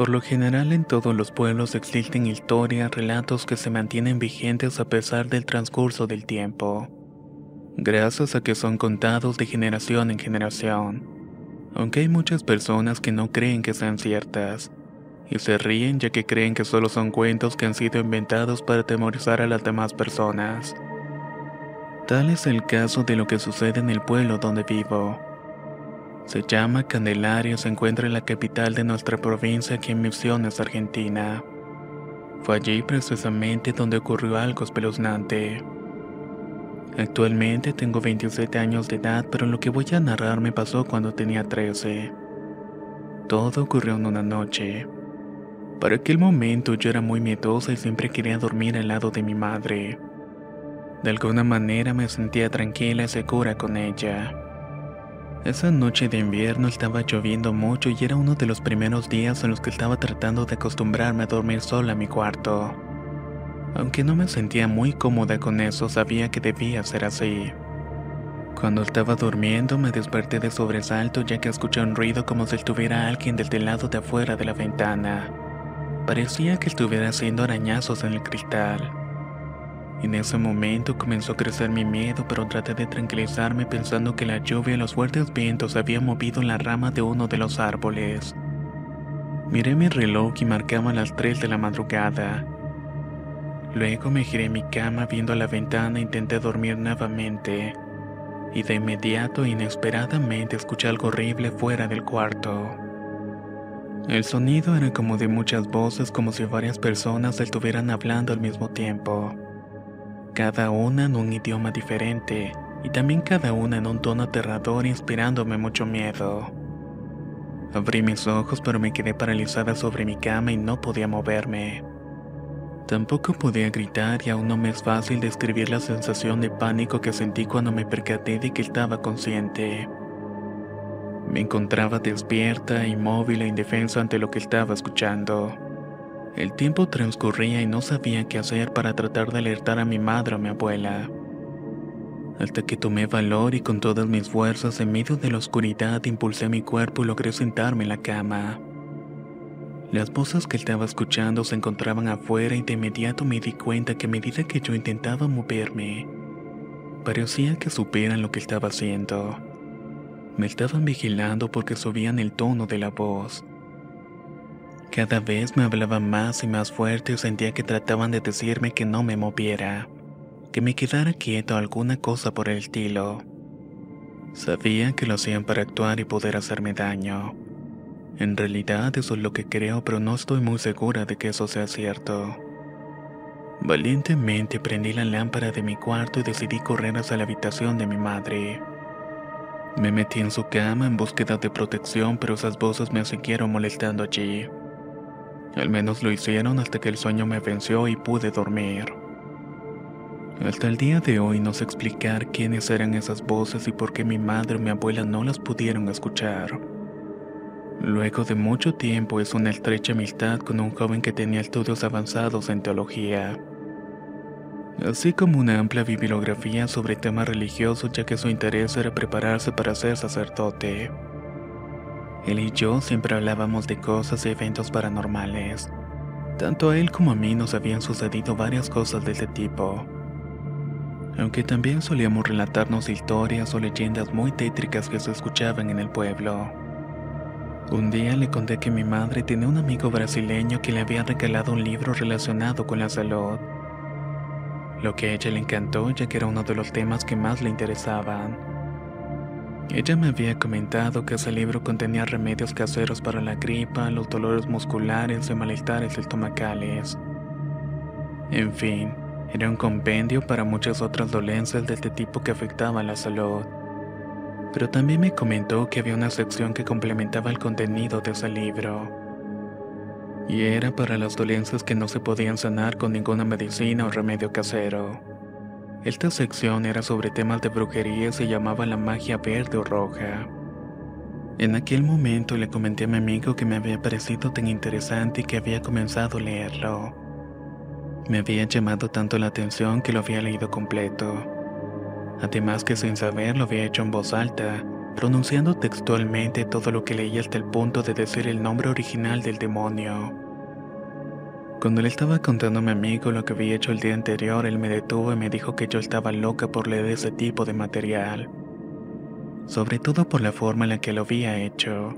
Por lo general en todos los pueblos existen historias, relatos que se mantienen vigentes a pesar del transcurso del tiempo, gracias a que son contados de generación en generación, aunque hay muchas personas que no creen que sean ciertas, y se ríen ya que creen que solo son cuentos que han sido inventados para atemorizar a las demás personas. Tal es el caso de lo que sucede en el pueblo donde vivo. Se llama Candelaria y se encuentra en la capital de nuestra provincia, aquí en Misiones, Argentina. Fue allí precisamente donde ocurrió algo espeluznante. Actualmente tengo 27 años de edad, pero lo que voy a narrar me pasó cuando tenía 13. Todo ocurrió en una noche. Para aquel momento yo era muy miedosa y siempre quería dormir al lado de mi madre. De alguna manera me sentía tranquila y segura con ella. Esa noche de invierno estaba lloviendo mucho y era uno de los primeros días en los que estaba tratando de acostumbrarme a dormir sola en mi cuarto. Aunque no me sentía muy cómoda con eso, sabía que debía ser así. Cuando estaba durmiendo me desperté de sobresalto ya que escuché un ruido como si estuviera alguien desde el lado de afuera de la ventana. Parecía que estuviera haciendo arañazos en el cristal. En ese momento comenzó a crecer mi miedo, pero traté de tranquilizarme pensando que la lluvia y los fuertes vientos habían movido la rama de uno de los árboles. Miré mi reloj y marcaba las 3 de la madrugada. Luego me giré en mi cama viendo a la ventana e intenté dormir nuevamente. Y de inmediato e inesperadamente escuché algo horrible fuera del cuarto. El sonido era como de muchas voces, como si varias personas estuvieran hablando al mismo tiempo. Cada una en un idioma diferente, y también cada una en un tono aterrador, inspirándome mucho miedo. Abrí mis ojos, pero me quedé paralizada sobre mi cama y no podía moverme. Tampoco podía gritar y aún no me es fácil describir la sensación de pánico que sentí cuando me percaté de que estaba consciente. Me encontraba despierta, inmóvil e indefensa ante lo que estaba escuchando. El tiempo transcurría y no sabía qué hacer para tratar de alertar a mi madre o a mi abuela. Hasta que tomé valor y con todas mis fuerzas en medio de la oscuridad impulsé mi cuerpo y logré sentarme en la cama. Las voces que estaba escuchando se encontraban afuera y de inmediato me di cuenta que a medida que yo intentaba moverme, parecía que supieran lo que estaba haciendo. Me estaban vigilando porque subían el tono de la voz. Cada vez me hablaban más y más fuerte y sentía que trataban de decirme que no me moviera, que me quedara quieto o alguna cosa por el estilo. Sabía que lo hacían para actuar y poder hacerme daño. En realidad eso es lo que creo, pero no estoy muy segura de que eso sea cierto. Valientemente prendí la lámpara de mi cuarto y decidí correr hacia la habitación de mi madre. Me metí en su cama en búsqueda de protección, pero esas voces me siguieron molestando allí. Al menos lo hicieron hasta que el sueño me venció y pude dormir. Hasta el día de hoy no sé explicar quiénes eran esas voces y por qué mi madre o mi abuela no las pudieron escuchar. Luego de mucho tiempo hice una estrecha amistad con un joven que tenía estudios avanzados en teología, así como una amplia bibliografía sobre temas religiosos, ya que su interés era prepararse para ser sacerdote. Él y yo siempre hablábamos de cosas y eventos paranormales. Tanto a él como a mí nos habían sucedido varias cosas de ese tipo. Aunque también solíamos relatarnos historias o leyendas muy tétricas que se escuchaban en el pueblo. Un día le conté que mi madre tenía un amigo brasileño que le había regalado un libro relacionado con la salud. Lo que a ella le encantó, ya que era uno de los temas que más le interesaban. Ella me había comentado que ese libro contenía remedios caseros para la gripa, los dolores musculares y malestares estomacales. En fin, era un compendio para muchas otras dolencias de este tipo que afectaban la salud. Pero también me comentó que había una sección que complementaba el contenido de ese libro. Y era para las dolencias que no se podían sanar con ninguna medicina o remedio casero. Esta sección era sobre temas de brujería y se llamaba la magia verde o roja. En aquel momento le comenté a mi amigo que me había parecido tan interesante y que había comenzado a leerlo. Me había llamado tanto la atención que lo había leído completo. Además que sin saber lo había hecho en voz alta, pronunciando textualmente todo lo que leía hasta el punto de decir el nombre original del demonio. Cuando le estaba contando a mi amigo lo que había hecho el día anterior, él me detuvo y me dijo que yo estaba loca por leer ese tipo de material, sobre todo por la forma en la que lo había hecho.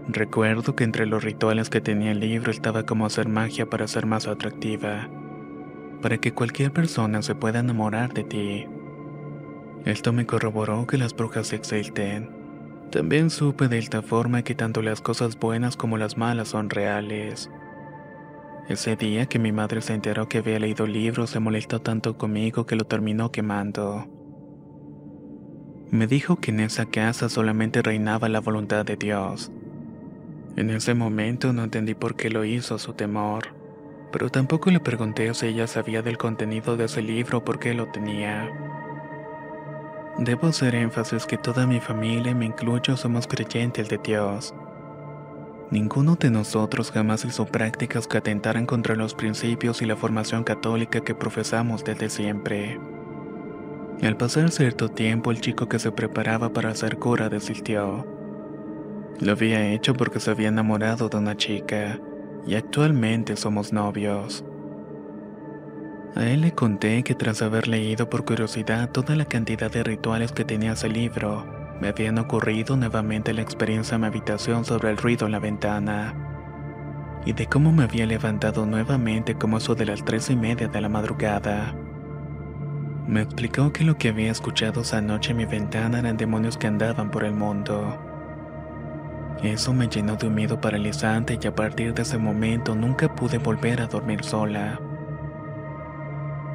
Recuerdo que entre los rituales que tenía el libro estaba como hacer magia para ser más atractiva, para que cualquier persona se pueda enamorar de ti. Esto me corroboró que las brujas existen. También supe de esta forma que tanto las cosas buenas como las malas son reales. Ese día que mi madre se enteró que había leído el libro, se molestó tanto conmigo que lo terminó quemando. Me dijo que en esa casa solamente reinaba la voluntad de Dios. En ese momento no entendí por qué lo hizo su temor, pero tampoco le pregunté si ella sabía del contenido de ese libro o por qué lo tenía. Debo hacer énfasis que toda mi familia, me incluyo, somos creyentes de Dios. Ninguno de nosotros jamás hizo prácticas que atentaran contra los principios y la formación católica que profesamos desde siempre. Al pasar cierto tiempo, el chico que se preparaba para ser cura desistió. Lo había hecho porque se había enamorado de una chica, y actualmente somos novios. A él le conté que tras haber leído por curiosidad toda la cantidad de rituales que tenía ese libro, me habían ocurrido nuevamente la experiencia en mi habitación sobre el ruido en la ventana, y de cómo me había levantado nuevamente como eso de las 3:30 de la madrugada. Me explicó que lo que había escuchado esa noche en mi ventana eran demonios que andaban por el mundo. Eso me llenó de un miedo paralizante y a partir de ese momento nunca pude volver a dormir sola.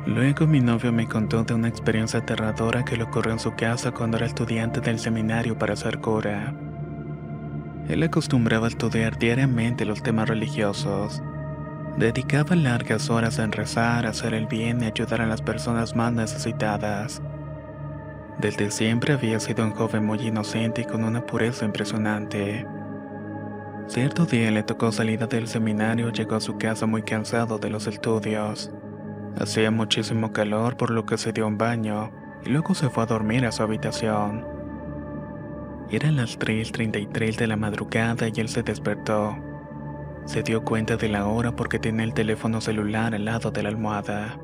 Luego mi novio me contó de una experiencia aterradora que le ocurrió en su casa cuando era estudiante del seminario para ser cura. Él acostumbraba a estudiar diariamente los temas religiosos. Dedicaba largas horas en rezar, hacer el bien y ayudar a las personas más necesitadas. Desde siempre había sido un joven muy inocente y con una pureza impresionante. Cierto día le tocó salida del seminario, llegó a su casa muy cansado de los estudios. Hacía muchísimo calor, por lo que se dio un baño y luego se fue a dormir a su habitación. Eran las 3:33 de la madrugada y él se despertó. Se dio cuenta de la hora porque tenía el teléfono celular al lado de la almohada.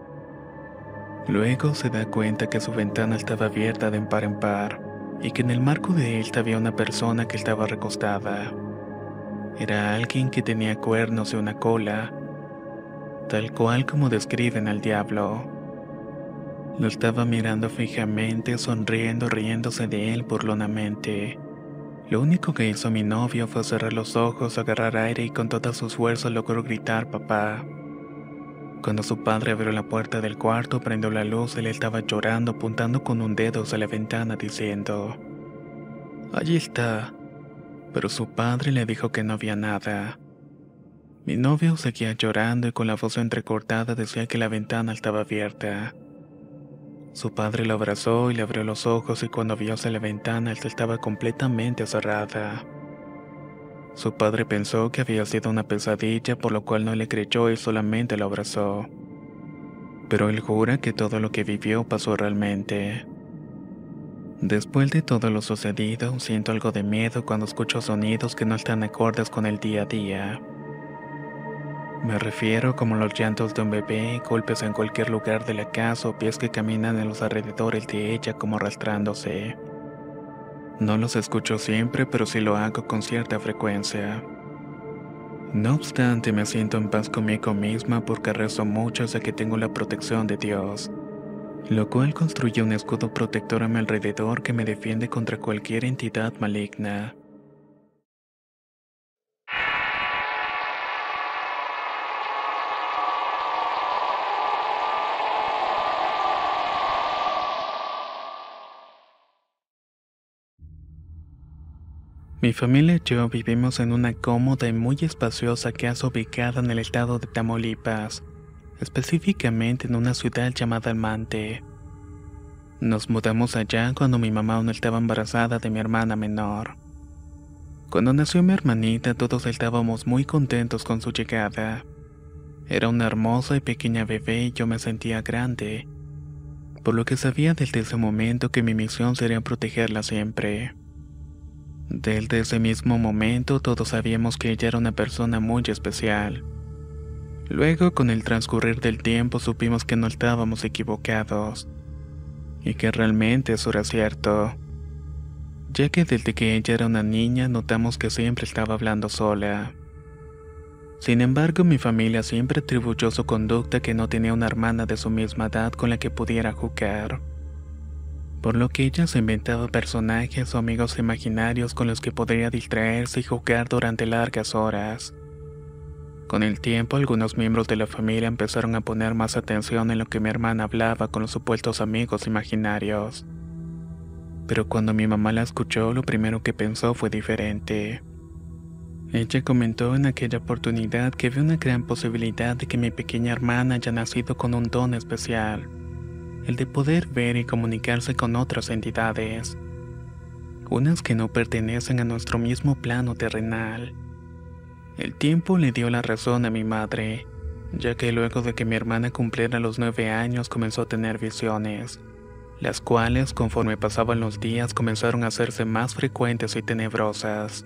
Luego se da cuenta que su ventana estaba abierta de par en par y que en el marco de esta había una persona que estaba recostada. Era alguien que tenía cuernos y una cola, tal cual como describen al diablo. Lo estaba mirando fijamente, sonriendo, riéndose de él burlonamente. Lo único que hizo mi novio fue cerrar los ojos, agarrar aire y con todas sus fuerzas logró gritar papá. Cuando su padre abrió la puerta del cuarto, prendió la luz, él estaba llorando, apuntando con un dedo hacia la ventana diciendo: «Allí está». Pero su padre le dijo que no había nada. Mi novio seguía llorando y con la voz entrecortada decía que la ventana estaba abierta. Su padre lo abrazó y le abrió los ojos y cuando vio hacia la ventana, esta estaba completamente cerrada. Su padre pensó que había sido una pesadilla, por lo cual no le creyó y solamente lo abrazó. Pero él jura que todo lo que vivió pasó realmente. Después de todo lo sucedido, siento algo de miedo cuando escucho sonidos que no están acordes con el día a día. Me refiero como los llantos de un bebé, golpes en cualquier lugar de la casa o pies que caminan en los alrededores de ella como arrastrándose. No los escucho siempre, pero sí lo hago con cierta frecuencia. No obstante, me siento en paz conmigo misma porque rezo mucho hasta que tengo la protección de Dios, lo cual construye un escudo protector a mi alrededor que me defiende contra cualquier entidad maligna. Mi familia y yo vivimos en una cómoda y muy espaciosa casa ubicada en el estado de Tamaulipas, específicamente en una ciudad llamada Almante. Nos mudamos allá cuando mi mamá aún estaba embarazada de mi hermana menor. Cuando nació mi hermanita, todos estábamos muy contentos con su llegada. Era una hermosa y pequeña bebé y yo me sentía grande. por lo que sabía desde ese momento que mi misión sería protegerla siempre. Desde ese mismo momento todos sabíamos que ella era una persona muy especial. Luego, con el transcurrir del tiempo, supimos que no estábamos equivocados, y que realmente eso era cierto, ya que desde que ella era una niña notamos que siempre estaba hablando sola. Sin embargo, mi familia siempre atribuyó su conducta que no tenía una hermana de su misma edad con la que pudiera jugar, por lo que ella se inventaba personajes o amigos imaginarios con los que podría distraerse y jugar durante largas horas. Con el tiempo, algunos miembros de la familia empezaron a poner más atención en lo que mi hermana hablaba con los supuestos amigos imaginarios. Pero cuando mi mamá la escuchó, lo primero que pensó fue diferente. Ella comentó en aquella oportunidad que vio una gran posibilidad de que mi pequeña hermana haya nacido con un don especial, el de poder ver y comunicarse con otras entidades, unas que no pertenecen a nuestro mismo plano terrenal. El tiempo le dio la razón a mi madre, ya que luego de que mi hermana cumpliera los 9 años comenzó a tener visiones, las cuales conforme pasaban los días comenzaron a hacerse más frecuentes y tenebrosas.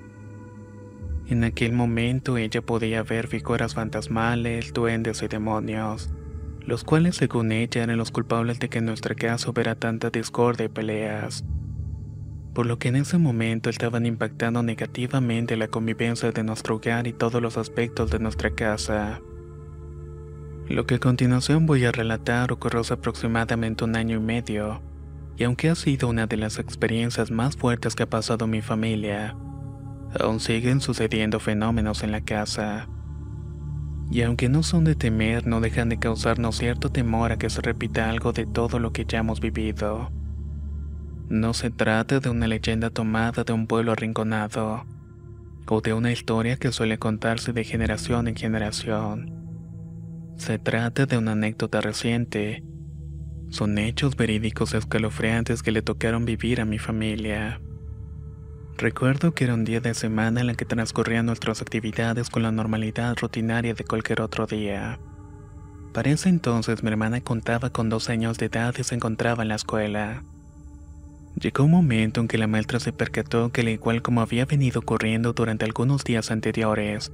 En aquel momento ella podía ver figuras fantasmales, duendes y demonios, los cuales según ella eran los culpables de que en nuestra casa hubiera tanta discordia y peleas, por lo que en ese momento estaban impactando negativamente la convivencia de nuestro hogar y todos los aspectos de nuestra casa. Lo que a continuación voy a relatar ocurrió hace aproximadamente 1 año y medio, y aunque ha sido una de las experiencias más fuertes que ha pasado mi familia, aún siguen sucediendo fenómenos en la casa. Y aunque no son de temer, no dejan de causarnos cierto temor a que se repita algo de todo lo que ya hemos vivido. No se trata de una leyenda tomada de un pueblo arrinconado, o de una historia que suele contarse de generación en generación. Se trata de una anécdota reciente. Son hechos verídicos escalofriantes que le tocaron vivir a mi familia. Recuerdo que era un día de semana en la que transcurrían nuestras actividades con la normalidad rutinaria de cualquier otro día. Para ese entonces mi hermana contaba con 2 años de edad y se encontraba en la escuela. Llegó un momento en que la maestra se percató que al igual como había venido ocurriendo durante algunos días anteriores,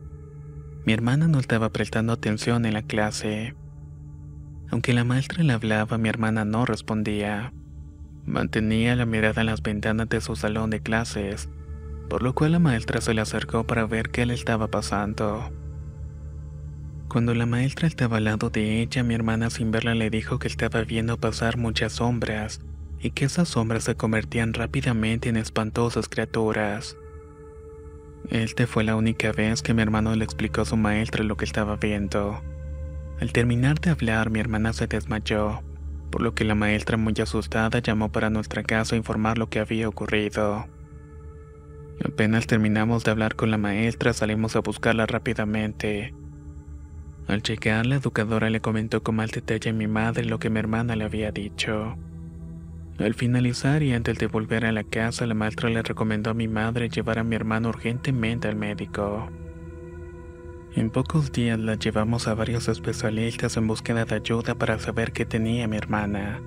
mi hermana no estaba prestando atención en la clase. Aunque la maestra le hablaba, mi hermana no respondía. Mantenía la mirada en las ventanas de su salón de clases, por lo cual la maestra se le acercó para ver qué le estaba pasando. Cuando la maestra estaba al lado de ella, mi hermana sin verla le dijo que estaba viendo pasar muchas sombras, y que esas sombras se convertían rápidamente en espantosas criaturas. Esta fue la única vez que mi hermano le explicó a su maestra lo que estaba viendo. Al terminar de hablar, mi hermana se desmayó, por lo que la maestra, muy asustada, llamó para nuestra casa a informar lo que había ocurrido. Apenas terminamos de hablar con la maestra, salimos a buscarla rápidamente. Al llegar, la educadora le comentó con mal detalle a mi madre lo que mi hermana le había dicho. Al finalizar y antes de volver a la casa, la maestra le recomendó a mi madre llevar a mi hermano urgentemente al médico. En pocos días la llevamos a varios especialistas en búsqueda de ayuda para saber qué tenía mi hermana.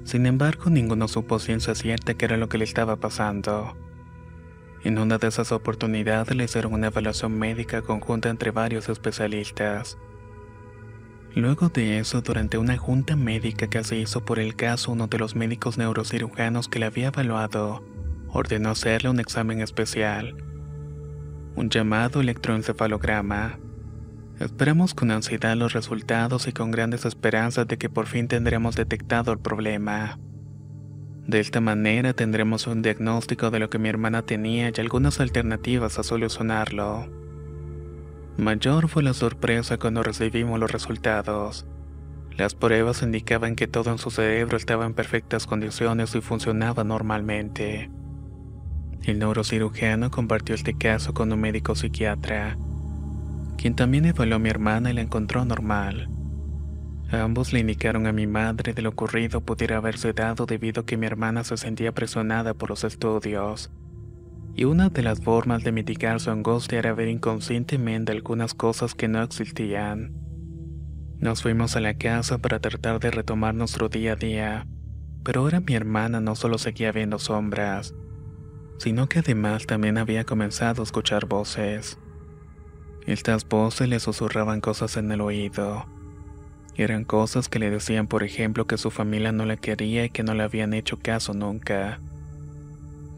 Sin embargo, ninguno supo ciencia cierta qué era lo que le estaba pasando. En una de esas oportunidades le hicieron una evaluación médica conjunta entre varios especialistas. Luego de eso, durante una junta médica que se hizo por el caso, uno de los médicos neurocirujanos que la había evaluado ordenó hacerle un examen especial, un llamado electroencefalograma. Esperamos con ansiedad los resultados y con grandes esperanzas de que por fin tendremos detectado el problema. De esta manera tendremos un diagnóstico de lo que mi hermana tenía y algunas alternativas a solucionarlo. Mayor fue la sorpresa cuando recibimos los resultados. Las pruebas indicaban que todo en su cerebro estaba en perfectas condiciones y funcionaba normalmente. El neurocirujano compartió este caso con un médico psiquiatra, quien también evaluó a mi hermana y la encontró normal. Ambos le indicaron a mi madre de lo ocurrido pudiera haberse dado debido a que mi hermana se sentía presionada por los estudios, y una de las formas de mitigar su angustia era ver inconscientemente algunas cosas que no existían. Nos fuimos a la casa para tratar de retomar nuestro día a día, pero ahora mi hermana no solo seguía viendo sombras, sino que además también había comenzado a escuchar voces. Estas voces le susurraban cosas en el oído. Eran cosas que le decían, por ejemplo, que su familia no la quería y que no le habían hecho caso nunca.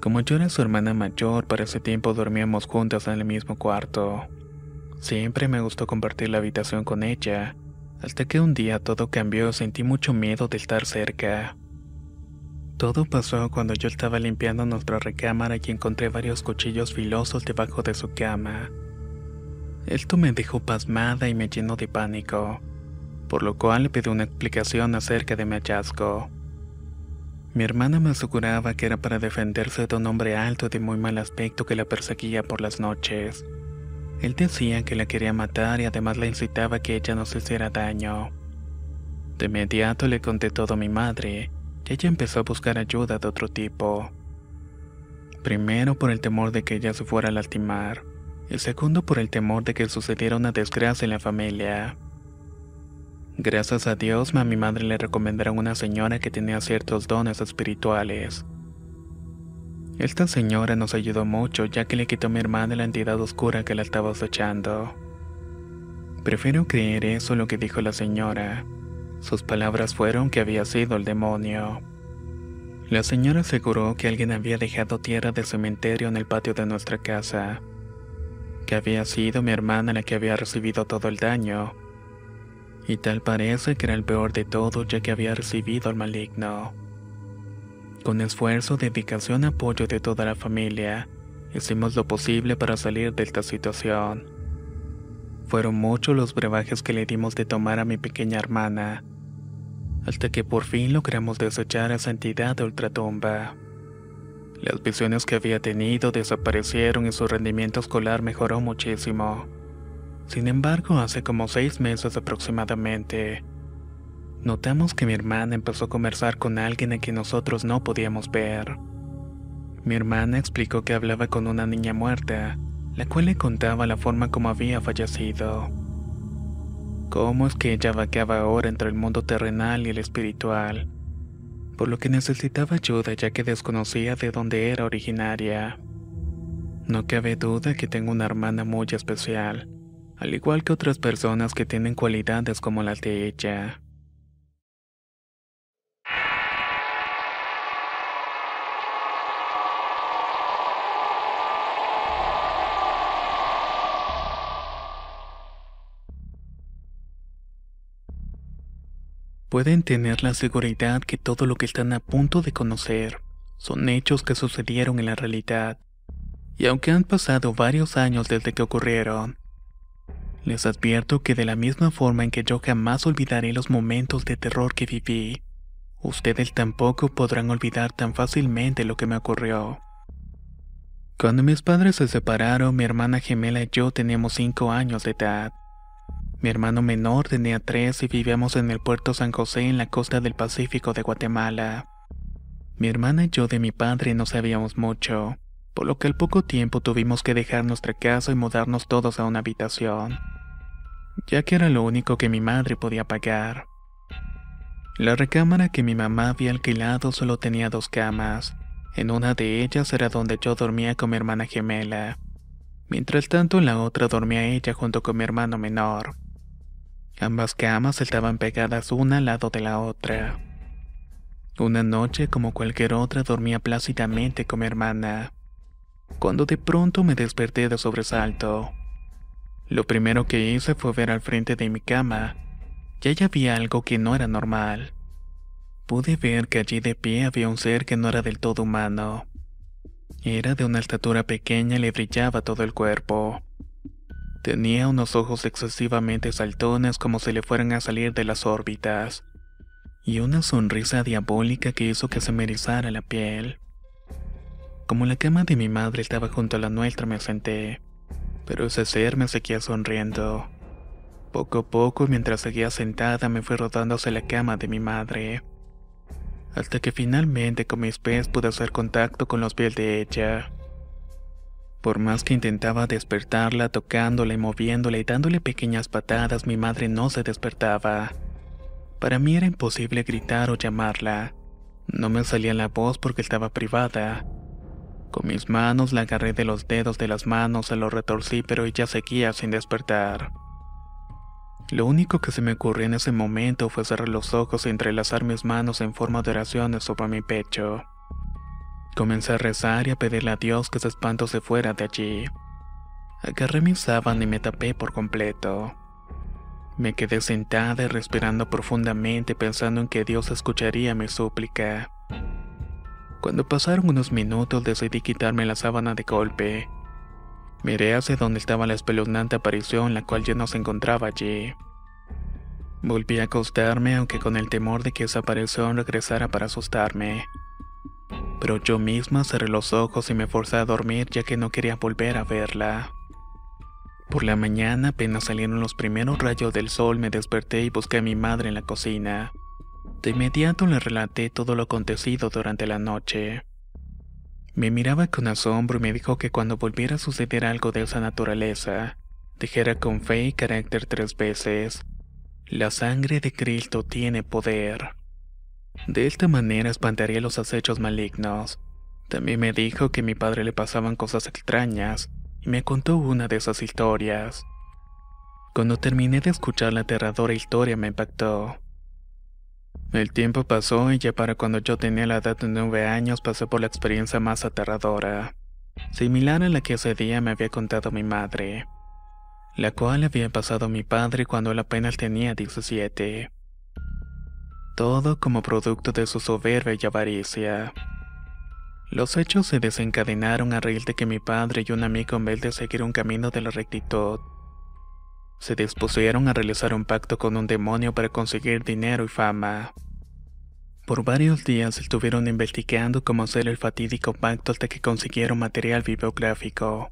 Como yo era su hermana mayor, para ese tiempo dormíamos juntas en el mismo cuarto. Siempre me gustó compartir la habitación con ella, hasta que un día todo cambió y sentí mucho miedo de estar cerca. Todo pasó cuando yo estaba limpiando nuestra recámara y encontré varios cuchillos filosos debajo de su cama. Esto me dejó pasmada y me llenó de pánico, por lo cual le pedí una explicación acerca de mi hallazgo. Mi hermana me aseguraba que era para defenderse de un hombre alto y de muy mal aspecto que la perseguía por las noches. Él decía que la quería matar y además la incitaba a que ella nos hiciera daño. De inmediato le conté todo a mi madre, y ella empezó a buscar ayuda de otro tipo. Primero por el temor de que ella se fuera a lastimar, y segundo por el temor de que sucediera una desgracia en la familia. Gracias a Dios, a mi madre le recomendaron una señora que tenía ciertos dones espirituales. Esta señora nos ayudó mucho, ya que le quitó a mi hermana la entidad oscura que la estaba acechando. Prefiero creer eso lo que dijo la señora. Sus palabras fueron que había sido el demonio. La señora aseguró que alguien había dejado tierra de cementerio en el patio de nuestra casa, que había sido mi hermana la que había recibido todo el daño. Y tal parece que era el peor de todo, ya que había recibido al maligno. Con esfuerzo, dedicación y apoyo de toda la familia, hicimos lo posible para salir de esta situación. Fueron muchos los brebajes que le dimos de tomar a mi pequeña hermana, hasta que por fin logramos desechar a esa entidad de ultratumba. Las visiones que había tenido desaparecieron y su rendimiento escolar mejoró muchísimo. Sin embargo, hace como 6 meses aproximadamente, notamos que mi hermana empezó a conversar con alguien a quien nosotros no podíamos ver. Mi hermana explicó que hablaba con una niña muerta, la cual le contaba la forma como había fallecido. Cómo es que ella vagueaba ahora entre el mundo terrenal y el espiritual, por lo que necesitaba ayuda ya que desconocía de dónde era originaria. No cabe duda que tengo una hermana muy especial, al igual que otras personas que tienen cualidades como las de ella. Pueden tener la seguridad que todo lo que están a punto de conocer son hechos que sucedieron en la realidad, y aunque han pasado varios años desde que ocurrieron, les advierto que de la misma forma en que yo jamás olvidaré los momentos de terror que viví, ustedes tampoco podrán olvidar tan fácilmente lo que me ocurrió. Cuando mis padres se separaron, mi hermana gemela y yo teníamos 5 años de edad. Mi hermano menor tenía 3 y vivíamos en el puerto San José en la costa del Pacífico de Guatemala. Mi hermana y yo de mi padre no sabíamos mucho, por lo que al poco tiempo tuvimos que dejar nuestra casa y mudarnos todos a una habitación, ya que era lo único que mi madre podía pagar. La recámara que mi mamá había alquilado solo tenía 2 camas. En una de ellas era donde yo dormía con mi hermana gemela. Mientras tanto, en la otra dormía ella junto con mi hermano menor. Ambas camas estaban pegadas una al lado de la otra. Una noche, como cualquier otra, dormía plácidamente con mi hermana, cuando de pronto me desperté de sobresalto. Lo primero que hice fue ver al frente de mi cama, y allí había algo que no era normal. Pude ver que allí de pie había un ser que no era del todo humano. Era de una estatura pequeña y le brillaba todo el cuerpo. Tenía unos ojos excesivamente saltones como si le fueran a salir de las órbitas, y una sonrisa diabólica que hizo que se me erizara la piel. Como la cama de mi madre estaba junto a la nuestra, me senté, pero ese ser me seguía sonriendo. Poco a poco, mientras seguía sentada, me fui rodando hacia la cama de mi madre, hasta que finalmente con mis pies pude hacer contacto con los pies de ella. Por más que intentaba despertarla, tocándola y moviéndola y dándole pequeñas patadas, mi madre no se despertaba. Para mí era imposible gritar o llamarla. No me salía la voz porque estaba privada. Con mis manos la agarré de los dedos de las manos, se lo retorcí, pero ella seguía sin despertar. Lo único que se me ocurrió en ese momento fue cerrar los ojos y entrelazar mis manos en forma de oraciones sobre mi pecho. Comencé a rezar y a pedirle a Dios que ese espanto se fuera de allí. Agarré mi sábana y me tapé por completo. Me quedé sentada y respirando profundamente pensando en que Dios escucharía mi súplica. Cuando pasaron unos minutos decidí quitarme la sábana de golpe. Miré hacia donde estaba la espeluznante aparición, la cual ya no se encontraba allí. Volví a acostarme, aunque con el temor de que esa aparición regresara para asustarme. Pero yo misma cerré los ojos y me forcé a dormir ya que no quería volver a verla. Por la mañana, apenas salieron los primeros rayos del sol, me desperté y busqué a mi madre en la cocina. De inmediato le relaté todo lo acontecido durante la noche. Me miraba con asombro y me dijo que cuando volviera a suceder algo de esa naturaleza, dijera con fe y carácter 3 veces: la sangre de Cristo tiene poder. De esta manera espantaría los acechos malignos. También me dijo que a mi padre le pasaban cosas extrañas, y me contó una de esas historias. Cuando terminé de escuchar la aterradora historia me impactó. El tiempo pasó y ya para cuando yo tenía la edad de 9 años pasé por la experiencia más aterradora, similar a la que ese día me había contado mi madre, la cual había pasado a mi padre cuando él apenas tenía 17. Todo como producto de su soberbia y avaricia. Los hechos se desencadenaron a raíz de que mi padre y un amigo, en vez de seguir un camino de la rectitud, se dispusieron a realizar un pacto con un demonio para conseguir dinero y fama. Por varios días estuvieron investigando cómo hacer el fatídico pacto hasta que consiguieron material bibliográfico,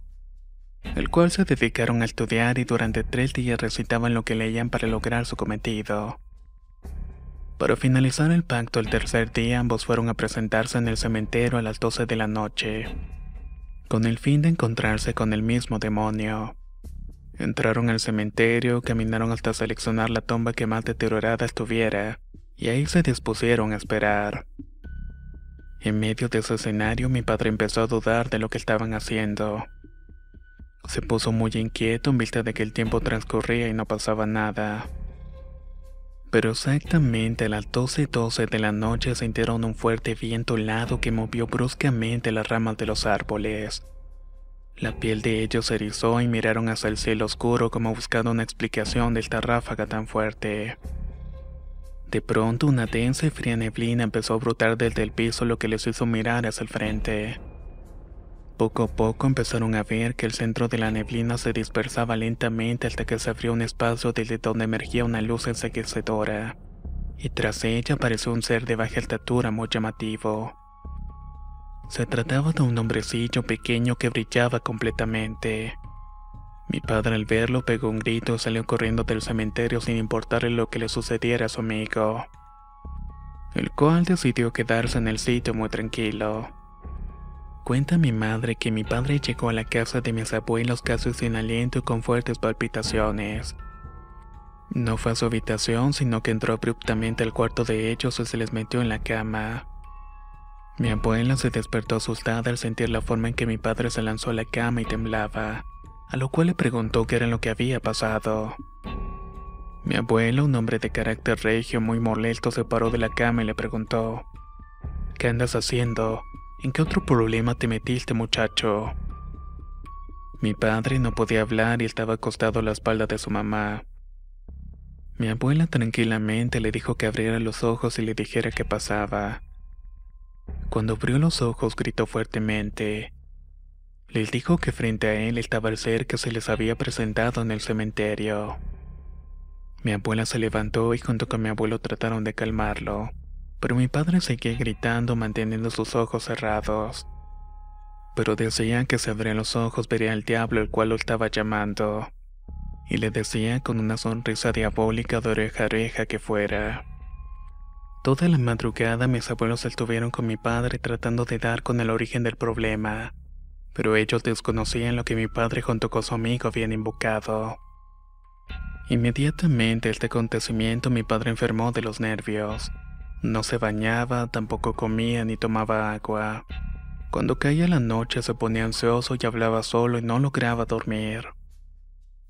el cual se dedicaron a estudiar y durante 3 días recitaban lo que leían para lograr su cometido. Para finalizar el pacto, el tercer día ambos fueron a presentarse en el cementerio a las 12 de la noche, con el fin de encontrarse con el mismo demonio. Entraron al cementerio, caminaron hasta seleccionar la tumba que más deteriorada estuviera, y ahí se dispusieron a esperar. En medio de ese escenario, mi padre empezó a dudar de lo que estaban haciendo. Se puso muy inquieto en vista de que el tiempo transcurría y no pasaba nada. Pero exactamente a las 12:12 de la noche sintieron un fuerte viento helado que movió bruscamente las ramas de los árboles. La piel de ellos se erizó y miraron hacia el cielo oscuro como buscando una explicación de esta ráfaga tan fuerte. De pronto una densa y fría neblina empezó a brotar desde el piso, lo que les hizo mirar hacia el frente. Poco a poco empezaron a ver que el centro de la neblina se dispersaba lentamente hasta que se abrió un espacio desde donde emergía una luz enseguecedora, y tras ella apareció un ser de baja estatura muy llamativo. Se trataba de un hombrecillo pequeño que brillaba completamente. Mi padre, al verlo, pegó un grito y salió corriendo del cementerio sin importarle lo que le sucediera a su amigo, el cual decidió quedarse en el sitio muy tranquilo. Cuenta mi madre que mi padre llegó a la casa de mis abuelos casi sin aliento y con fuertes palpitaciones. No fue a su habitación, sino que entró abruptamente al cuarto de ellos y se les metió en la cama. Mi abuela se despertó asustada al sentir la forma en que mi padre se lanzó a la cama y temblaba, a lo cual le preguntó qué era lo que había pasado. Mi abuelo, un hombre de carácter regio muy molesto, se paró de la cama y le preguntó: ¿Qué andas haciendo? ¿En qué otro problema te metiste, muchacho? Mi padre no podía hablar y estaba acostado a la espalda de su mamá. Mi abuela tranquilamente le dijo que abriera los ojos y le dijera qué pasaba. Cuando abrió los ojos gritó fuertemente. Les dijo que frente a él estaba el ser que se les había presentado en el cementerio. Mi abuela se levantó y junto con mi abuelo trataron de calmarlo, pero mi padre seguía gritando manteniendo sus ojos cerrados. Pero decía que si abría los ojos vería al diablo, el cual lo estaba llamando, y le decía con una sonrisa diabólica de oreja a oreja que fuera. Toda la madrugada mis abuelos estuvieron con mi padre tratando de dar con el origen del problema, pero ellos desconocían lo que mi padre junto con su amigo habían invocado. Inmediatamente a este acontecimiento mi padre enfermó de los nervios. No se bañaba, tampoco comía ni tomaba agua. Cuando caía la noche se ponía ansioso y hablaba solo y no lograba dormir.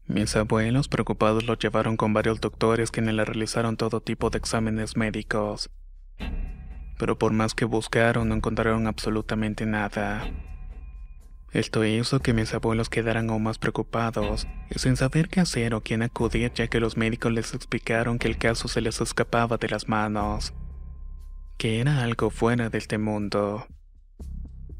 Mis abuelos preocupados lo llevaron con varios doctores quienes le realizaron todo tipo de exámenes médicos. Pero por más que buscaron no encontraron absolutamente nada. Esto hizo que mis abuelos quedaran aún más preocupados y sin saber qué hacer o quién acudir, ya que los médicos les explicaron que el caso se les escapaba de las manos, que era algo fuera de este mundo.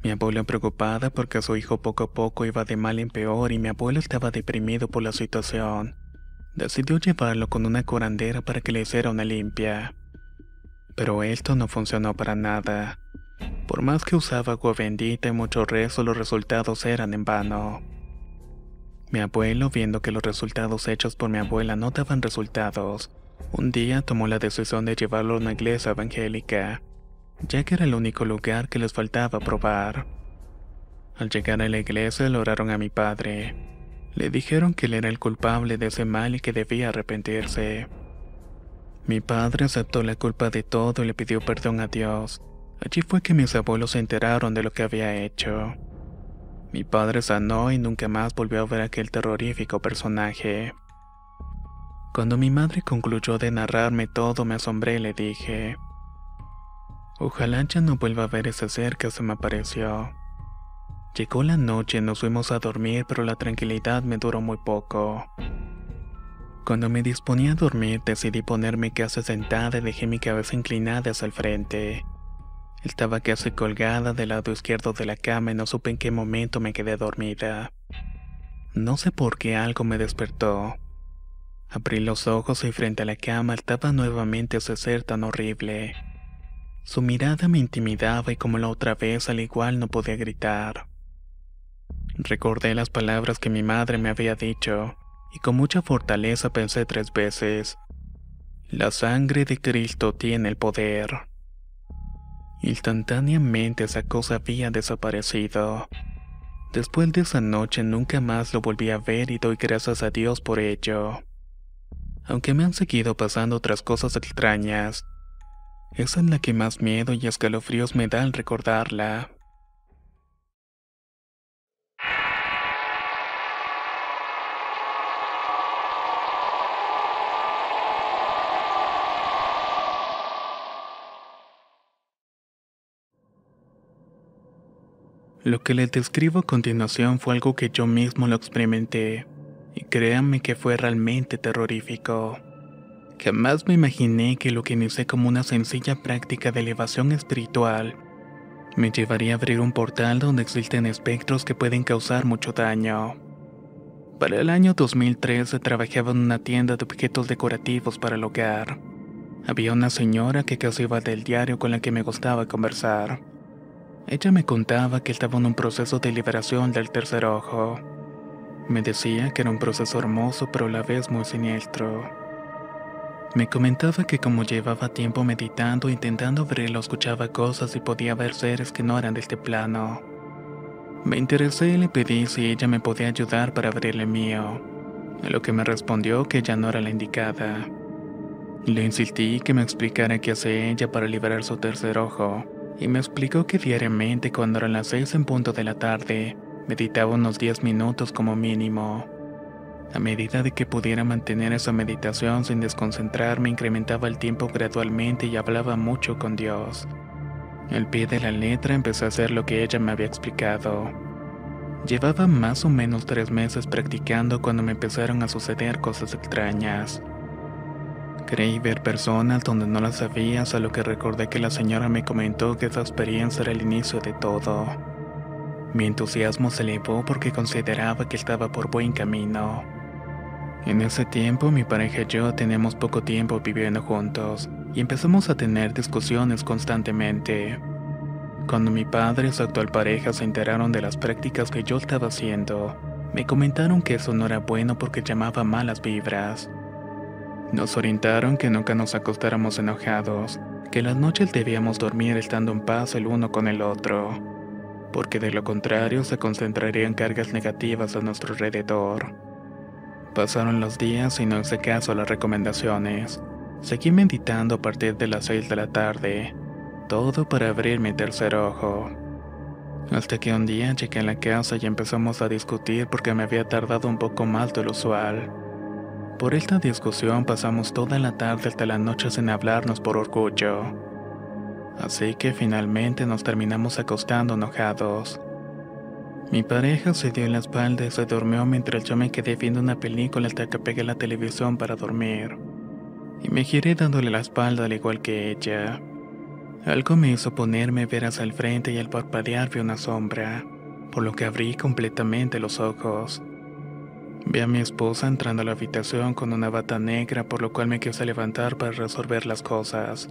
Mi abuela preocupada porque su hijo poco a poco iba de mal en peor y mi abuelo estaba deprimido por la situación, decidió llevarlo con una curandera para que le hiciera una limpia. Pero esto no funcionó para nada. Por más que usaba agua bendita y mucho rezo, los resultados eran en vano. Mi abuelo, viendo que los resultados hechos por mi abuela no daban resultados, un día tomó la decisión de llevarlo a una iglesia evangélica, ya que era el único lugar que les faltaba probar. Al llegar a la iglesia le oraron a mi padre. Le dijeron que él era el culpable de ese mal y que debía arrepentirse. Mi padre aceptó la culpa de todo y le pidió perdón a Dios. Allí fue que mis abuelos se enteraron de lo que había hecho. Mi padre sanó y nunca más volvió a ver a aquel terrorífico personaje. Cuando mi madre concluyó de narrarme todo, me asombré y le dije: ojalá ya no vuelva a ver ese ser que se me apareció. Llegó la noche, nos fuimos a dormir, pero la tranquilidad me duró muy poco. Cuando me disponía a dormir, decidí ponerme casi sentada y dejé mi cabeza inclinada hacia el frente. Estaba casi colgada del lado izquierdo de la cama y no supe en qué momento me quedé dormida. No sé por qué algo me despertó. Abrí los ojos y frente a la cama estaba nuevamente ese ser tan horrible. Su mirada me intimidaba y como la otra vez al igual no podía gritar. Recordé las palabras que mi madre me había dicho y con mucha fortaleza pensé 3 veces: la sangre de Cristo tiene el poder. Instantáneamente esa cosa había desaparecido. Después de esa noche nunca más lo volví a ver y doy gracias a Dios por ello. Aunque me han seguido pasando otras cosas extrañas, esa es la que más miedo y escalofríos me da al recordarla. Lo que les describo a continuación fue algo que yo mismo lo experimenté, y créanme que fue realmente terrorífico. Jamás me imaginé que lo que inicié como una sencilla práctica de elevación espiritual me llevaría a abrir un portal donde existen espectros que pueden causar mucho daño. Para el año 2013 trabajaba en una tienda de objetos decorativos para el hogar. Había una señora que casi iba del diario con la que me gustaba conversar. Ella me contaba que estaba en un proceso de liberación del tercer ojo. Me decía que era un proceso hermoso pero a la vez muy siniestro. Me comentaba que como llevaba tiempo meditando e intentando abrirlo, escuchaba cosas y podía ver seres que no eran de este plano. Me interesé y le pedí si ella me podía ayudar para abrir el mío, a lo que me respondió que ella no era la indicada. Le insistí que me explicara qué hace ella para liberar su tercer ojo, y me explicó que diariamente cuando eran las 6 en punto de la tarde, meditaba unos 10 minutos como mínimo. A medida de que pudiera mantener esa meditación sin desconcentrarme, incrementaba el tiempo gradualmente y hablaba mucho con Dios. Al pie de la letra empecé a hacer lo que ella me había explicado. Llevaba más o menos 3 meses practicando cuando me empezaron a suceder cosas extrañas. Creí ver personas donde no las había, a lo que recordé que la señora me comentó que esa experiencia era el inicio de todo. Mi entusiasmo se elevó porque consideraba que estaba por buen camino. En ese tiempo mi pareja y yo teníamos poco tiempo viviendo juntos y empezamos a tener discusiones constantemente. Cuando mi padre y su actual pareja se enteraron de las prácticas que yo estaba haciendo, me comentaron que eso no era bueno porque llamaba malas vibras. Nos orientaron que nunca nos acostáramos enojados, que las noches debíamos dormir estando en paz el uno con el otro. porque de lo contrario se concentrarían cargas negativas a nuestro alrededor. Pasaron los días y no hice caso a las recomendaciones. Seguí meditando a partir de las 6 de la tarde, todo para abrir mi tercer ojo. Hasta que un día llegué a la casa y empezamos a discutir porque me había tardado un poco más de lo usual. Por esta discusión pasamos toda la tarde hasta la noche sin hablarnos por orgullo. Así que finalmente nos terminamos acostando enojados. Mi pareja se dio en la espalda y se durmió mientras yo me quedé viendo una película hasta que apagué la televisión para dormir. Y me giré dándole la espalda al igual que ella. Algo me hizo ponerme a ver hacia el frente y al parpadear vi una sombra, por lo que abrí completamente los ojos. Vi a mi esposa entrando a la habitación con una bata negra, por lo cual me quise levantar para resolver las cosas.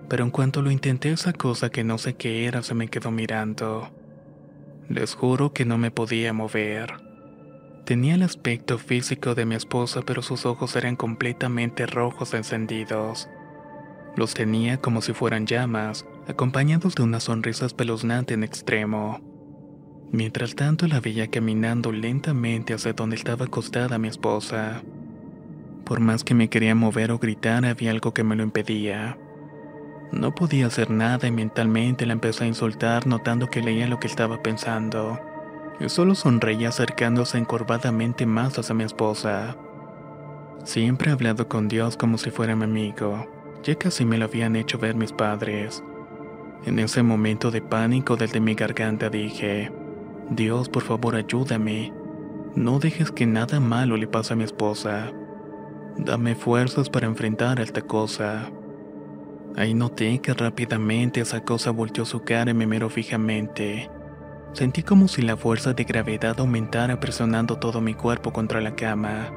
Pero en cuanto lo intenté, esa cosa que no sé qué era se me quedó mirando. Les juro que no me podía mover. Tenía el aspecto físico de mi esposa, pero sus ojos eran completamente rojos encendidos. Los tenía como si fueran llamas, acompañados de una sonrisa espeluznante en extremo. Mientras tanto la veía caminando lentamente hacia donde estaba acostada mi esposa. Por más que me quería mover o gritar, había algo que me lo impedía. No podía hacer nada y mentalmente la empecé a insultar, notando que leía lo que estaba pensando. Y solo sonreía acercándose encorvadamente más hacia mi esposa. Siempre he hablado con Dios como si fuera mi amigo. Ya casi me lo habían hecho ver mis padres. En ese momento de pánico desde mi garganta dije: Dios, por favor, ayúdame. No dejes que nada malo le pase a mi esposa. Dame fuerzas para enfrentar a esta cosa. Ahí noté que rápidamente esa cosa volteó su cara y me miró fijamente. Sentí como si la fuerza de gravedad aumentara presionando todo mi cuerpo contra la cama.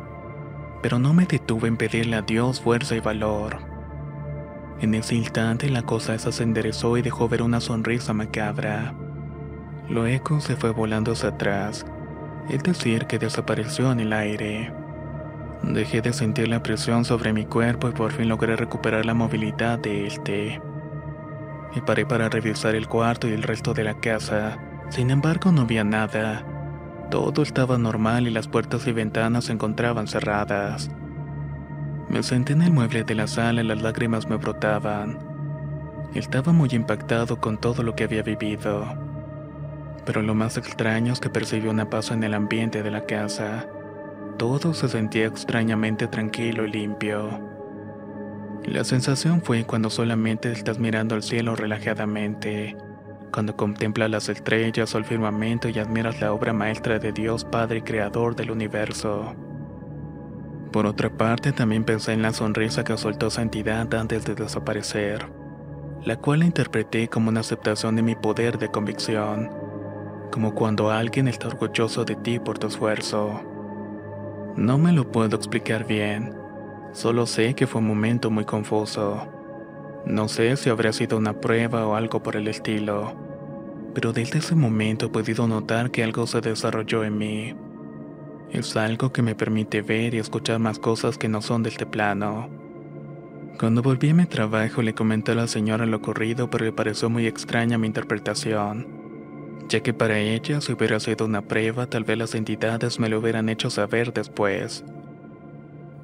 Pero no me detuve en pedirle a Dios fuerza y valor. En ese instante la cosa esa se enderezó y dejó ver una sonrisa macabra. Luego se fue volando hacia atrás, es decir, que desapareció en el aire. Dejé de sentir la presión sobre mi cuerpo y por fin logré recuperar la movilidad de este. Me paré para revisar el cuarto y el resto de la casa. Sin embargo, no había nada. Todo estaba normal y las puertas y ventanas se encontraban cerradas. Me senté en el mueble de la sala y las lágrimas me brotaban. Estaba muy impactado con todo lo que había vivido. Pero lo más extraño es que percibí una paz en el ambiente de la casa. Todo se sentía extrañamente tranquilo y limpio. La sensación fue cuando solamente estás mirando al cielo relajadamente, cuando contemplas las estrellas o el firmamento y admiras la obra maestra de Dios Padre Creador del universo. Por otra parte, también pensé en la sonrisa que soltó esa entidad antes de desaparecer, la cual la interpreté como una aceptación de mi poder de convicción, como cuando alguien está orgulloso de ti por tu esfuerzo. No me lo puedo explicar bien, solo sé que fue un momento muy confuso. No sé si habría sido una prueba o algo por el estilo, pero desde ese momento he podido notar que algo se desarrolló en mí. Es algo que me permite ver y escuchar más cosas que no son de este plano. Cuando volví a mi trabajo le comenté a la señora lo ocurrido, pero le pareció muy extraña mi interpretación, ya que para ella, si hubiera sido una prueba, tal vez las entidades me lo hubieran hecho saber después.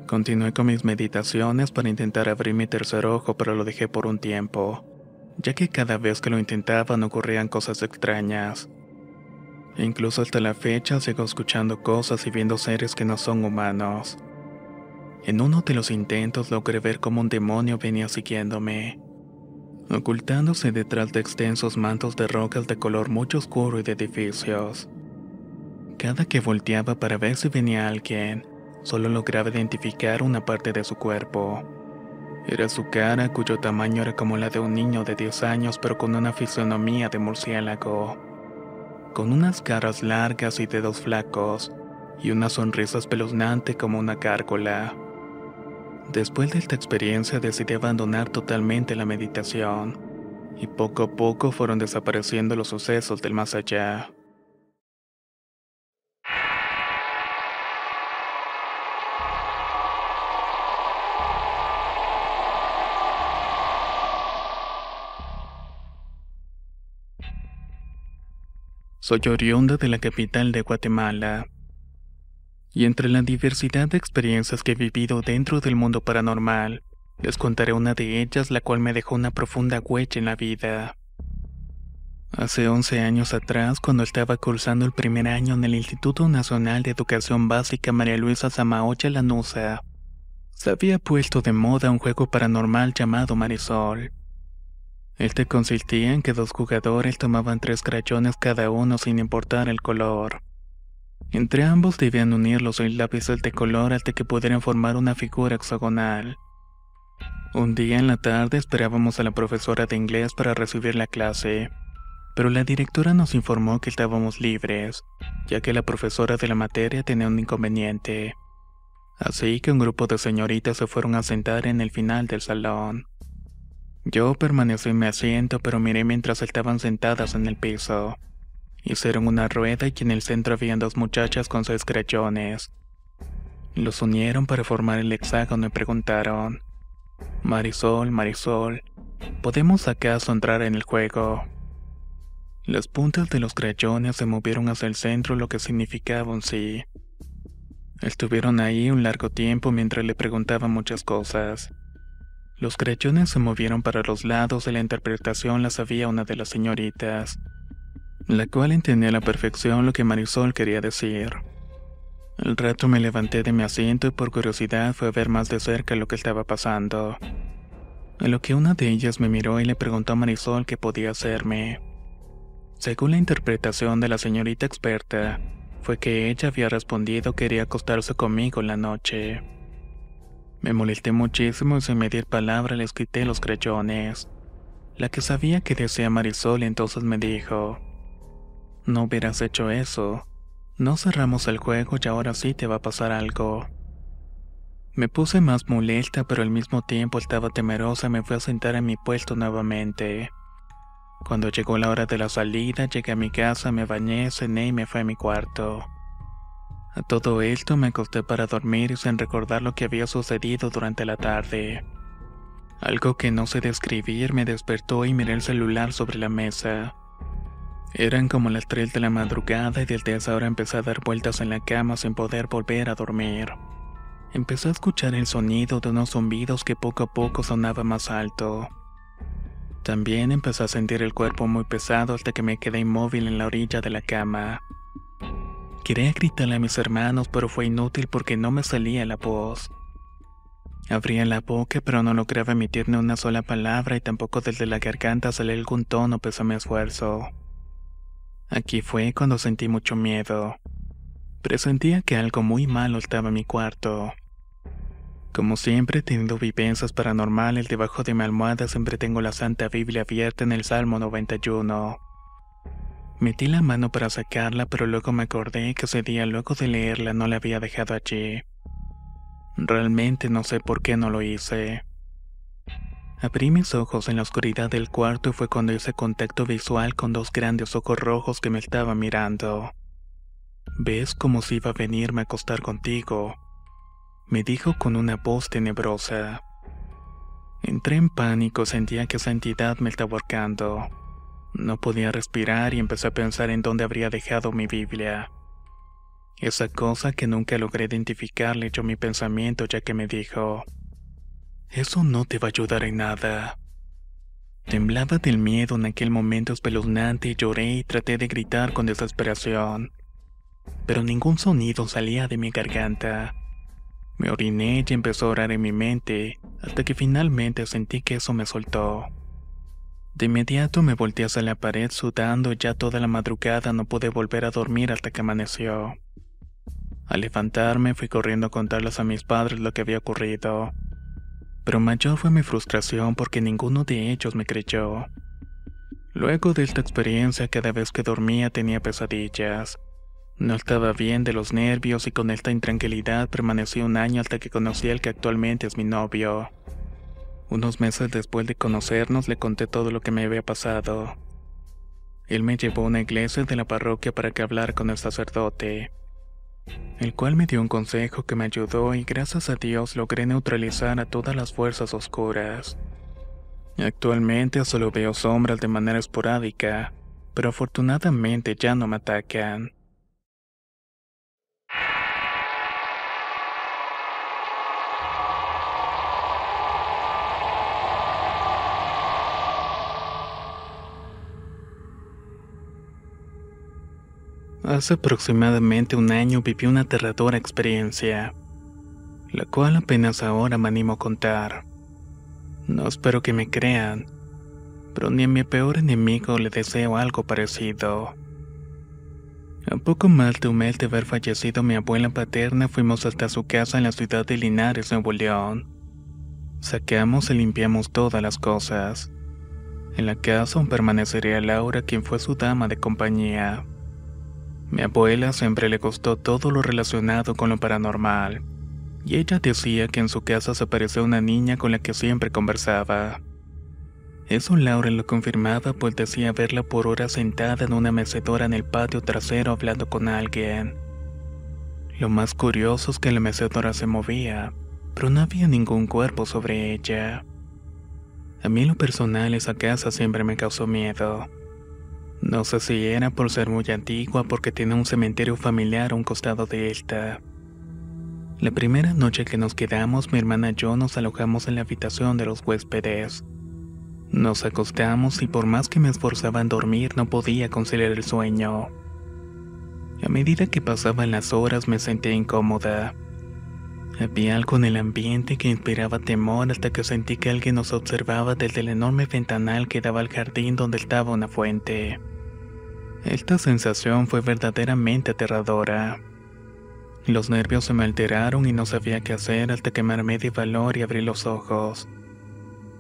Continué con mis meditaciones para intentar abrir mi tercer ojo, pero lo dejé por un tiempo, ya que cada vez que lo intentaban ocurrían cosas extrañas. Incluso hasta la fecha sigo escuchando cosas y viendo seres que no son humanos. En uno de los intentos logré ver cómo un demonio venía siguiéndome, ocultándose detrás de extensos mantos de rocas de color muy oscuro y de edificios. Cada que volteaba para ver si venía alguien, solo lograba identificar una parte de su cuerpo. Era su cara, cuyo tamaño era como la de un niño de 10 años, pero con una fisonomía de murciélago, con unas caras largas y dedos flacos, y una sonrisa espeluznante como una gárgola. Después de esta experiencia decidí abandonar totalmente la meditación, y poco a poco fueron desapareciendo los sucesos del más allá. Soy oriunda de la capital de Guatemala. Y entre la diversidad de experiencias que he vivido dentro del mundo paranormal, les contaré una de ellas la cual me dejó una profunda huella en la vida. Hace 11 años atrás, cuando estaba cursando el primer año en el Instituto Nacional de Educación Básica María Luisa Samaocha Lanuza, se había puesto de moda un juego paranormal llamado Marisol. Este consistía en que dos jugadores tomaban 3 crayones cada uno sin importar el color. Entre ambos debían unir los 6 lápices de color hasta que pudieran formar una figura hexagonal. Un día en la tarde esperábamos a la profesora de inglés para recibir la clase, pero la directora nos informó que estábamos libres, ya que la profesora de la materia tenía un inconveniente. Así que un grupo de señoritas se fueron a sentar en el final del salón. Yo permanecí en mi asiento, pero miré mientras estaban sentadas en el piso. Hicieron una rueda y en el centro habían 2 muchachas con 6 crayones. Los unieron para formar el hexágono y preguntaron: Marisol, Marisol, ¿podemos acaso entrar en el juego? Las puntas de los crayones se movieron hacia el centro, lo que significaba un sí. Estuvieron ahí un largo tiempo mientras le preguntaban muchas cosas. Los crayones se movieron para los lados y la interpretación la sabía una de las señoritas, la cual entendía a la perfección lo que Marisol quería decir. Al rato me levanté de mi asiento y por curiosidad fui a ver más de cerca lo que estaba pasando. A lo que una de ellas me miró y le preguntó a Marisol qué podía hacerme. Según la interpretación de la señorita experta, fue que ella había respondido que quería acostarse conmigo en la noche. Me molesté muchísimo y sin medir palabra les quité los crayones. La que sabía que decía Marisol entonces me dijo: no hubieras hecho eso. No cerramos el juego y ahora sí te va a pasar algo. Me puse más molesta, pero al mismo tiempo estaba temerosa y me fui a sentar en mi puesto nuevamente. Cuando llegó la hora de la salida, llegué a mi casa, me bañé, cené y me fui a mi cuarto. A todo esto me acosté para dormir y sin recordar lo que había sucedido durante la tarde. Algo que no sé describir me despertó y miré el celular sobre la mesa. Eran como las 3 de la madrugada y desde esa hora empecé a dar vueltas en la cama sin poder volver a dormir. Empecé a escuchar el sonido de unos zumbidos que poco a poco sonaba más alto. También empecé a sentir el cuerpo muy pesado hasta que me quedé inmóvil en la orilla de la cama. Quería gritarle a mis hermanos, pero fue inútil porque no me salía la voz. Abría la boca, pero no lograba emitir ni una sola palabra y tampoco desde la garganta salía algún tono pese a mi esfuerzo. Aquí fue cuando sentí mucho miedo. Presentía que algo muy malo estaba en mi cuarto. Como siempre he tenido vivencias paranormales, debajo de mi almohada siempre tengo la Santa Biblia abierta en el Salmo 91. Metí la mano para sacarla, pero luego me acordé que ese día luego de leerla no la había dejado allí. Realmente no sé por qué no lo hice. Abrí mis ojos en la oscuridad del cuarto y fue cuando hice contacto visual con 2 grandes ojos rojos que me estaban mirando. ¿Ves como si iba a venirme a acostar contigo?, me dijo con una voz tenebrosa. Entré en pánico, sentía que esa entidad me estaba ahorcando. No podía respirar y empecé a pensar en dónde habría dejado mi Biblia. Esa cosa que nunca logré identificar le echó mi pensamiento ya que me dijo: eso no te va a ayudar en nada. Temblaba del miedo en aquel momento espeluznante y lloré y traté de gritar con desesperación. Pero ningún sonido salía de mi garganta. Me oriné y empezó a orar en mi mente, hasta que finalmente sentí que eso me soltó. De inmediato me volteé hacia la pared sudando y ya toda la madrugada no pude volver a dormir hasta que amaneció. Al levantarme fui corriendo a contarles a mis padres lo que había ocurrido. Pero mayor fue mi frustración porque ninguno de ellos me creyó. Luego de esta experiencia, cada vez que dormía tenía pesadillas. No estaba bien de los nervios y con esta intranquilidad permanecí 1 año hasta que conocí al que actualmente es mi novio. Unos meses después de conocernos le conté todo lo que me había pasado. Él me llevó a una iglesia de la parroquia para que hablara con el sacerdote, el cual me dio un consejo que me ayudó y gracias a Dios logré neutralizar a todas las fuerzas oscuras. Actualmente solo veo sombras de manera esporádica, pero afortunadamente ya no me atacan. Hace aproximadamente un año viví una aterradora experiencia, la cual apenas ahora me animo a contar. No espero que me crean, pero ni a mi peor enemigo le deseo algo parecido. A poco más de un mes de haber fallecido mi abuela paterna, fuimos hasta su casa en la ciudad de Linares, Nuevo León. Saqueamos y limpiamos todas las cosas. En la casa aún permanecería Laura, quien fue su dama de compañía. Mi abuela siempre le gustó todo lo relacionado con lo paranormal, y ella decía que en su casa se aparecía una niña con la que siempre conversaba. Eso Laura lo confirmaba, pues decía verla por horas sentada en una mecedora en el patio trasero hablando con alguien. Lo más curioso es que la mecedora se movía, pero no había ningún cuerpo sobre ella. A mí en lo personal esa casa siempre me causó miedo. No sé si era por ser muy antigua, porque tenía un cementerio familiar a un costado de esta. La primera noche que nos quedamos, mi hermana y yo nos alojamos en la habitación de los huéspedes. Nos acostamos y por más que me esforzaba en dormir, no podía conciliar el sueño. A medida que pasaban las horas me sentía incómoda. Había algo en el ambiente que inspiraba temor, hasta que sentí que alguien nos observaba desde el enorme ventanal que daba al jardín donde estaba una fuente. Esta sensación fue verdaderamente aterradora. Los nervios se me alteraron y no sabía qué hacer, hasta que me armé de valor y abrí los ojos.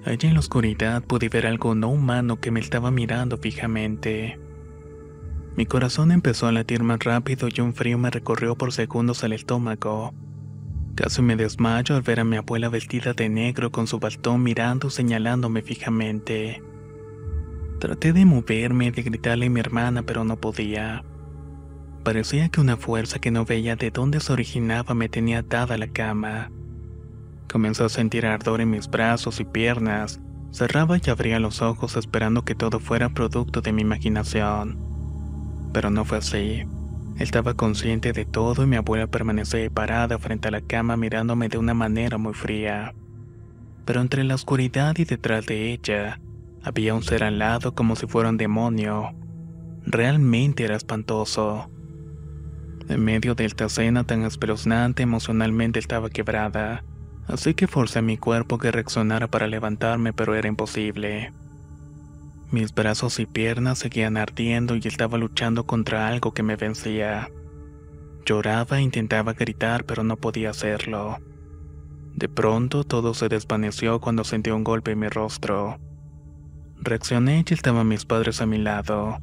Allí en la oscuridad pude ver algo no humano que me estaba mirando fijamente. Mi corazón empezó a latir más rápido y un frío me recorrió por segundos al estómago. Casi me desmayo al ver a mi abuela vestida de negro con su bastón mirando y señalándome fijamente. Traté de moverme, de gritarle a mi hermana, pero no podía. Parecía que una fuerza que no veía de dónde se originaba me tenía atada a la cama. Comencé a sentir ardor en mis brazos y piernas. Cerraba y abría los ojos esperando que todo fuera producto de mi imaginación. Pero no fue así. Estaba consciente de todo y mi abuela permanecía parada frente a la cama mirándome de una manera muy fría. Pero entre la oscuridad y detrás de ella, había un ser al lado como si fuera un demonio. Realmente era espantoso. En medio de esta escena tan espeluznante, emocionalmente estaba quebrada, así que forcé a mi cuerpo que reaccionara para levantarme, pero era imposible. Mis brazos y piernas seguían ardiendo y estaba luchando contra algo que me vencía. Lloraba e intentaba gritar, pero no podía hacerlo. De pronto todo se desvaneció cuando sentí un golpe en mi rostro. Reaccioné y estaban mis padres a mi lado.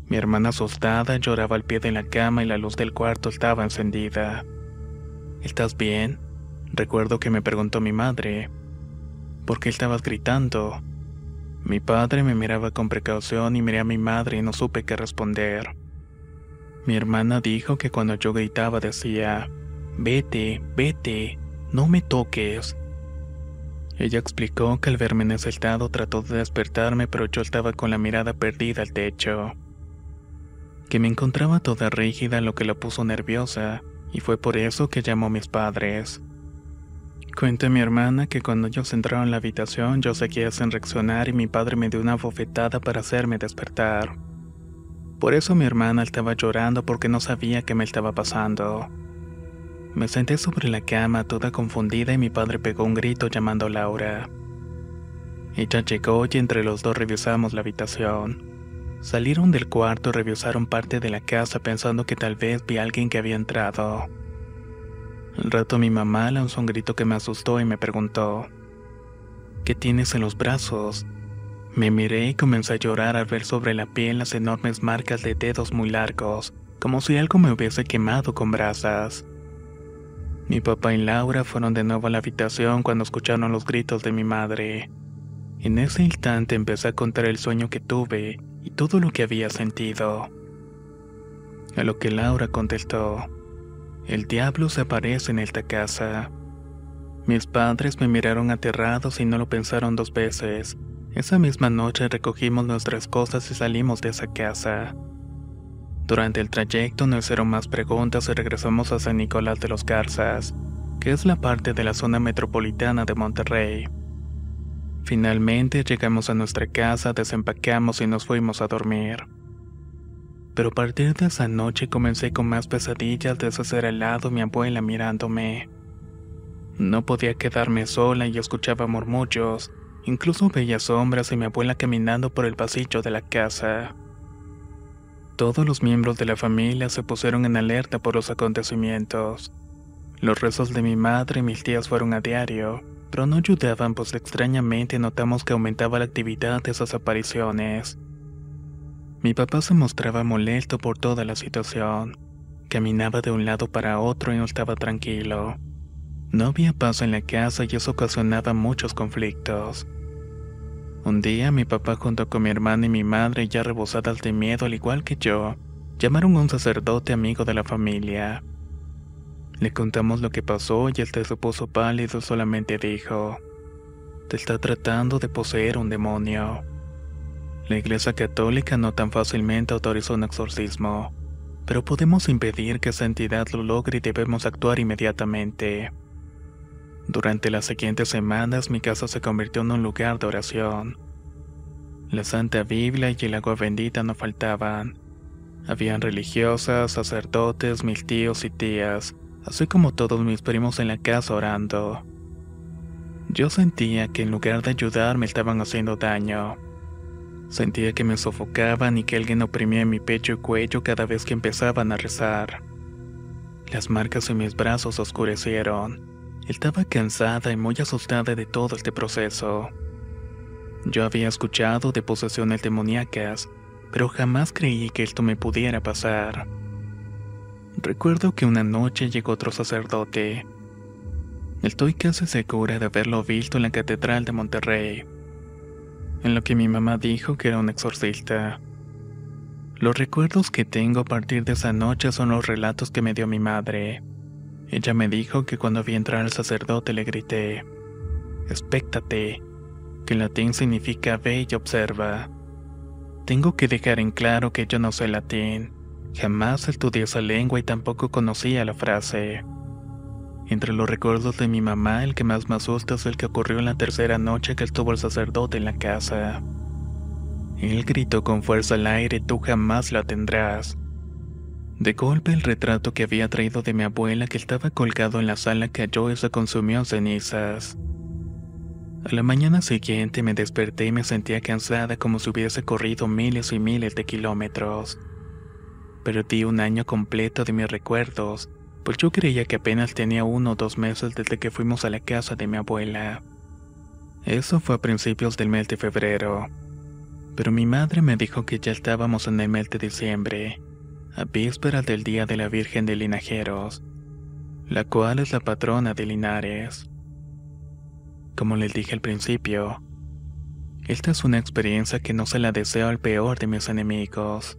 Mi hermana asustada lloraba al pie de la cama y la luz del cuarto estaba encendida. ¿Estás bien?, recuerdo que me preguntó mi madre. ¿Por qué estabas gritando? Mi padre me miraba con precaución y miré a mi madre y no supe qué responder. Mi hermana dijo que cuando yo gritaba decía: «Vete, vete, no me toques». Ella explicó que al verme en ese estado trató de despertarme, pero yo estaba con la mirada perdida al techo. Que me encontraba toda rígida, lo que la puso nerviosa, y fue por eso que llamó a mis padres. Cuenta mi hermana que cuando ellos entraron en la habitación yo seguía sin reaccionar y mi padre me dio una bofetada para hacerme despertar. Por eso mi hermana estaba llorando, porque no sabía qué me estaba pasando. Me senté sobre la cama toda confundida y mi padre pegó un grito llamando a Laura. Ella llegó y entre los dos revisamos la habitación. Salieron del cuarto y revisaron parte de la casa pensando que tal vez vi a alguien que había entrado. Al rato mi mamá lanzó un grito que me asustó y me preguntó: «¿Qué tienes en los brazos?». Me miré y comencé a llorar al ver sobre la piel las enormes marcas de dedos muy largos, como si algo me hubiese quemado con brasas. Mi papá y Laura fueron de nuevo a la habitación cuando escucharon los gritos de mi madre. En ese instante empecé a contar el sueño que tuve y todo lo que había sentido. A lo que Laura contestó: «El diablo se aparece en esta casa». Mis padres me miraron aterrados y no lo pensaron dos veces. Esa misma noche recogimos nuestras cosas y salimos de esa casa. Durante el trayecto nos hicieron más preguntas y regresamos a San Nicolás de los Garzas, que es la parte de la zona metropolitana de Monterrey. Finalmente llegamos a nuestra casa, desempacamos y nos fuimos a dormir. Pero a partir de esa noche comencé con más pesadillas de hacer al lado mi abuela mirándome. No podía quedarme sola y escuchaba murmullos, incluso veía sombras y mi abuela caminando por el pasillo de la casa. Todos los miembros de la familia se pusieron en alerta por los acontecimientos. Los rezos de mi madre y mis tías fueron a diario, pero no ayudaban, pues extrañamente notamos que aumentaba la actividad de esas apariciones. Mi papá se mostraba molesto por toda la situación. Caminaba de un lado para otro y no estaba tranquilo. No había paz en la casa y eso ocasionaba muchos conflictos. Un día mi papá junto con mi hermana y mi madre, ya rebosadas de miedo al igual que yo, llamaron a un sacerdote amigo de la familia. Le contamos lo que pasó y él se puso pálido y solamente dijo: "Te está tratando de poseer un demonio". La Iglesia Católica no tan fácilmente autorizó un exorcismo, pero podemos impedir que esa entidad lo logre y debemos actuar inmediatamente. Durante las siguientes semanas mi casa se convirtió en un lugar de oración. La Santa Biblia y el agua bendita no faltaban. Habían religiosas, sacerdotes, mis tíos y tías, así como todos mis primos en la casa orando. Yo sentía que en lugar de ayudar me estaban haciendo daño. Sentía que me sofocaban y que alguien oprimía mi pecho y cuello cada vez que empezaban a rezar. Las marcas en mis brazos se oscurecieron. Estaba cansada y muy asustada de todo este proceso. Yo había escuchado de posesiones demoníacas, pero jamás creí que esto me pudiera pasar. Recuerdo que una noche llegó otro sacerdote. Estoy casi segura de haberlo visto en la Catedral de Monterrey, en lo que mi mamá dijo que era un exorcista. Los recuerdos que tengo a partir de esa noche son los relatos que me dio mi madre. Ella me dijo que cuando vi entrar al sacerdote le grité: "Expéctate", que en latín significa ve y observa. Tengo que dejar en claro que yo no sé latín, jamás estudié esa lengua y tampoco conocía la frase. Entre los recuerdos de mi mamá, el que más me asusta es el que ocurrió en la tercera noche que estuvo el sacerdote en la casa. Él gritó con fuerza al aire: "Tú jamás la tendrás". De golpe el retrato que había traído de mi abuela, que estaba colgado en la sala, cayó y se consumió en cenizas. A la mañana siguiente me desperté y me sentía cansada, como si hubiese corrido miles y miles de kilómetros. Perdí un año completo de mis recuerdos, pues yo creía que apenas tenía 1 o 2 meses desde que fuimos a la casa de mi abuela. Eso fue a principios del mes de febrero. Pero mi madre me dijo que ya estábamos en el mes de diciembre, a vísperas del Día de la Virgen de Linajeros, la cual es la patrona de Linares. Como les dije al principio, esta es una experiencia que no se la deseo al peor de mis enemigos.